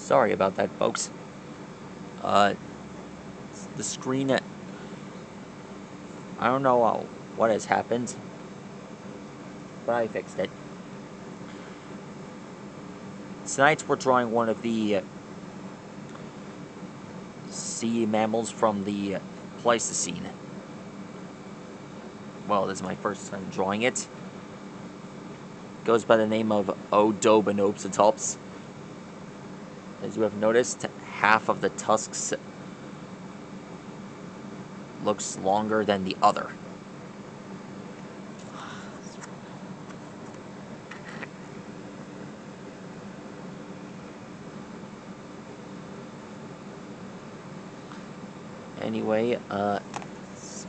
Sorry about that, folks. The screen, I don't know what has happened, but I fixed it. Tonight we're drawing one of the sea mammals from the Pleistocene. Well, this is my first time drawing it. Goes by the name of Odobenocetops. As you have noticed, half of the tusks looks longer than the other. Anyway, let's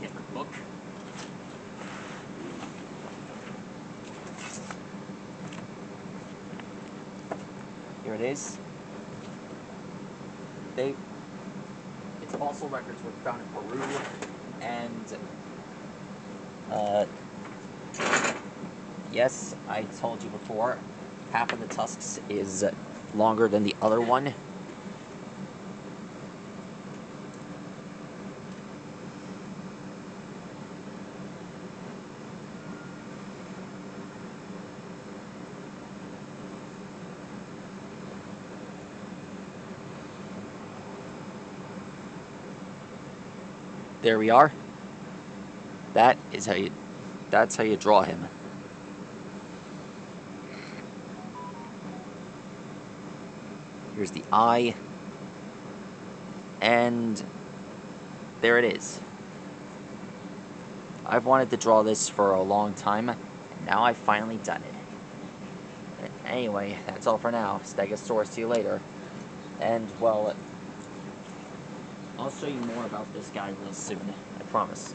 get the book. Here it is. Its fossil records were found in Peru, and yes, I told you before, half of the tusks is longer than the other one. There we are. That's how you draw him. Here's the eye. And there it is. I've wanted to draw this for a long time, and now I've finally done it. Anyway, that's all for now. Stegosaurus, see you later. And, well, I'll show you more about this guy real soon, I promise.